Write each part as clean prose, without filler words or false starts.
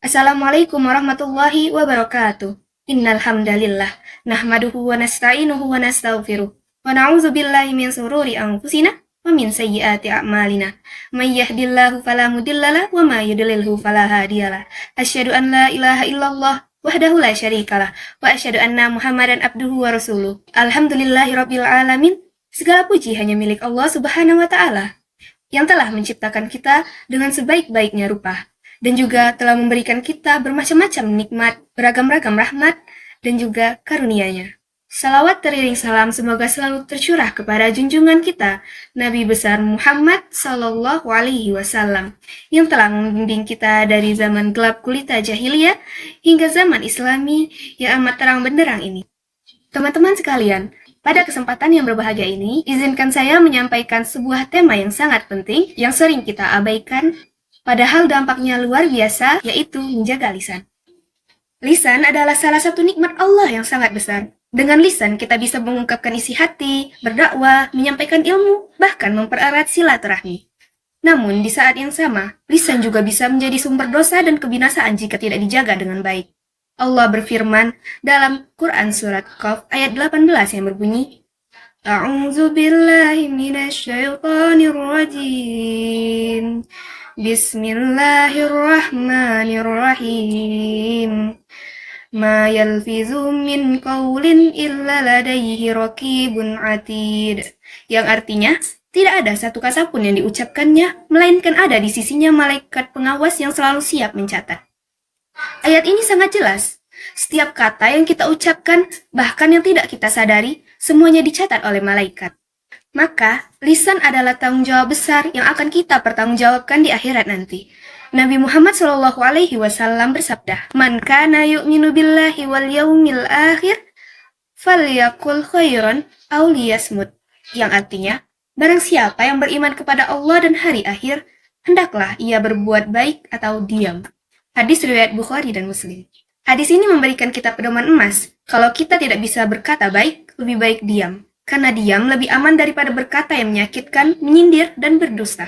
Assalamualaikum warahmatullahi wabarakatuh. Innal hamdalillah nahmaduhu wa nasta'inuhu wa nastaghfiruh wa na'udzu billahi min shururi anfusina wa min sayyiati a'malina. May yahdihillahu fala mudhillalah wa may yudlilhu fala hadiyalah. Asyhadu an la ilaha illallah wahdahu la syarikalah wa asyhadu anna Muhammadan abduhu wa rasuluh. Alhamdulillahirabbil alamin. Segala puji hanya milik Allah Subhanahu wa taala yang telah menciptakan kita dengan sebaik-baiknya rupa dan juga telah memberikan kita bermacam-macam nikmat, beragam-ragam rahmat, dan juga karunia-Nya. Salawat teriring salam semoga selalu tercurah kepada junjungan kita, Nabi besar Muhammad Sallallahu Alaihi Wasallam, yang telah membimbing kita dari zaman gelap gulita jahiliyah hingga zaman Islami yang amat terang benderang ini. Teman-teman sekalian, pada kesempatan yang berbahagia ini, izinkan saya menyampaikan sebuah tema yang sangat penting yang sering kita abaikan, padahal dampaknya luar biasa, yaitu menjaga lisan. Lisan adalah salah satu nikmat Allah yang sangat besar. Dengan lisan kita bisa mengungkapkan isi hati, berdakwah, menyampaikan ilmu, bahkan mempererat silaturahmi. Namun di saat yang sama, lisan juga bisa menjadi sumber dosa dan kebinasaan jika tidak dijaga dengan baik. Allah berfirman dalam Quran Surat Qaf ayat 18 yang berbunyi, A'udzu billahi minasy syaithanir rajim. Bismillahirrahmanirrahim. Ma yalfizu min qaulin illa ladaihi raqibun atid. Yang artinya, tidak ada satu kata pun yang diucapkannya, melainkan ada di sisinya malaikat pengawas yang selalu siap mencatat. Ayat ini sangat jelas. Setiap kata yang kita ucapkan, bahkan yang tidak kita sadari, semuanya dicatat oleh malaikat. Maka, lisan adalah tanggung jawab besar yang akan kita pertanggungjawabkan di akhirat nanti. Nabi Muhammad SAW bersabda, Man kana yu'minu billahi wal yaumil akhir, falyakul khairan aw liyasmut. Yang artinya, barang siapa yang beriman kepada Allah dan hari akhir, hendaklah ia berbuat baik atau diam. Hadis riwayat Bukhari dan Muslim. Hadis ini memberikan kita pedoman emas. Kalau kita tidak bisa berkata baik, lebih baik diam. Karena diam lebih aman daripada berkata yang menyakitkan, menyindir, dan berdusta.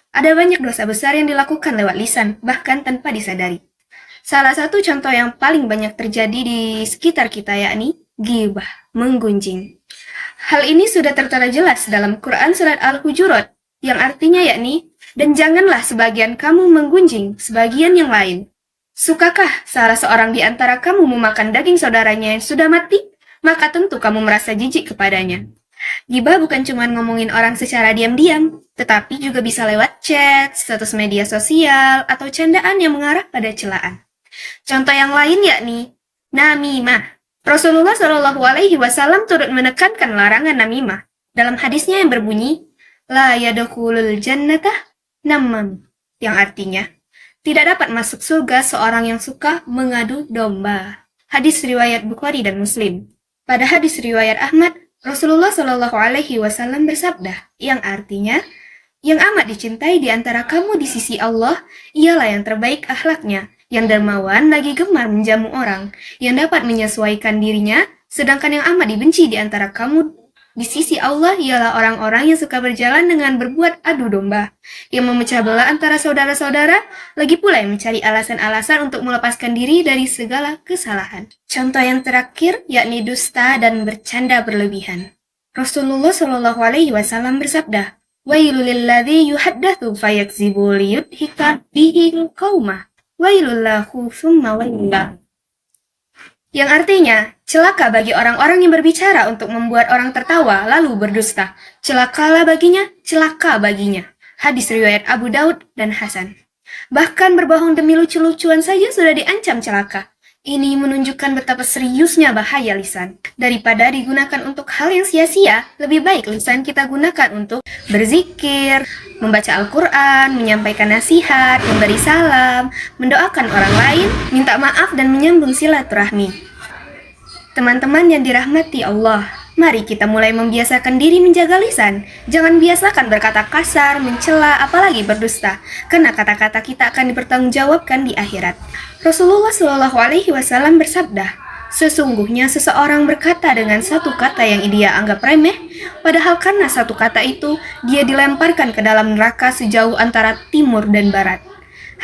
Ada banyak dosa besar yang dilakukan lewat lisan, bahkan tanpa disadari. Salah satu contoh yang paling banyak terjadi di sekitar kita yakni ghibah, menggunjing. Hal ini sudah tertera jelas dalam Quran Surat Al-Hujurat, yang artinya yakni, dan janganlah sebagian kamu menggunjing sebagian yang lain. Sukakah salah seorang di antara kamu memakan daging saudaranya yang sudah mati? Maka tentu kamu merasa jijik kepadanya. Ghibah bukan cuma ngomongin orang secara diam-diam, tetapi juga bisa lewat chat, status media sosial, atau candaan yang mengarah pada celaan. Contoh yang lain yakni namimah. Rasulullah Shallallahu Alaihi Wasallam turut menekankan larangan namimah dalam hadisnya yang berbunyi, La yadkhulul jannata namam, yang artinya tidak dapat masuk surga seorang yang suka mengadu domba. Hadis riwayat Bukhari dan Muslim. Pada hadis riwayat Ahmad, Rasulullah Shallallahu Alaihi Wasallam bersabda, yang artinya, yang amat dicintai di antara kamu di sisi Allah, ialah yang terbaik akhlaknya, yang dermawan lagi gemar menjamu orang, yang dapat menyesuaikan dirinya, sedangkan yang amat dibenci di antara kamu di sisi Allah ialah orang-orang yang suka berjalan dengan berbuat adu domba, yang memecah belah antara saudara-saudara, lagi pula yang mencari alasan-alasan untuk melepaskan diri dari segala kesalahan. Contoh yang terakhir yakni dusta dan bercanda berlebihan. Rasulullah Shallallahu Alaihi Wasallam bersabda, Wailul lilladzi yuhaddatsu fayakzibu liyudhika bihi qaumah. Wailul lahu tsumma wailullah. Yang artinya, celaka bagi orang-orang yang berbicara untuk membuat orang tertawa lalu berdusta. Celakalah baginya, celaka baginya. Hadis riwayat Abu Daud dan Hasan. Bahkan berbohong demi lucu-lucuan saja sudah diancam celaka. Ini menunjukkan betapa seriusnya bahaya lisan. Daripada digunakan untuk hal yang sia-sia, lebih baik lisan kita gunakan untuk berzikir, membaca Al-Quran, menyampaikan nasihat, memberi salam, mendoakan orang lain, minta maaf, dan menyambung silaturahmi. Teman-teman yang dirahmati Allah, mari kita mulai membiasakan diri menjaga lisan. Jangan biasakan berkata kasar, mencela, apalagi berdusta, karena kata-kata kita akan dipertanggungjawabkan di akhirat. Rasulullah Shallallahu Alaihi Wasallam bersabda, sesungguhnya seseorang berkata dengan satu kata yang dia anggap remeh, padahal karena satu kata itu, dia dilemparkan ke dalam neraka sejauh antara timur dan barat.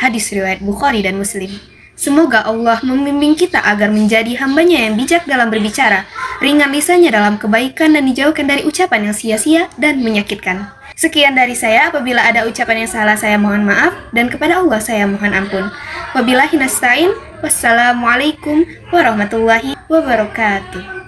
Hadis riwayat Bukhari dan Muslim. Semoga Allah membimbing kita agar menjadi hambanya yang bijak dalam berbicara, ringan lisannya dalam kebaikan dan dijauhkan dari ucapan yang sia-sia dan menyakitkan. Sekian dari saya, apabila ada ucapan yang salah saya mohon maaf, dan kepada Allah saya mohon ampun. Wabillahi nasta'in, wassalamualaikum warahmatullahi wabarakatuh.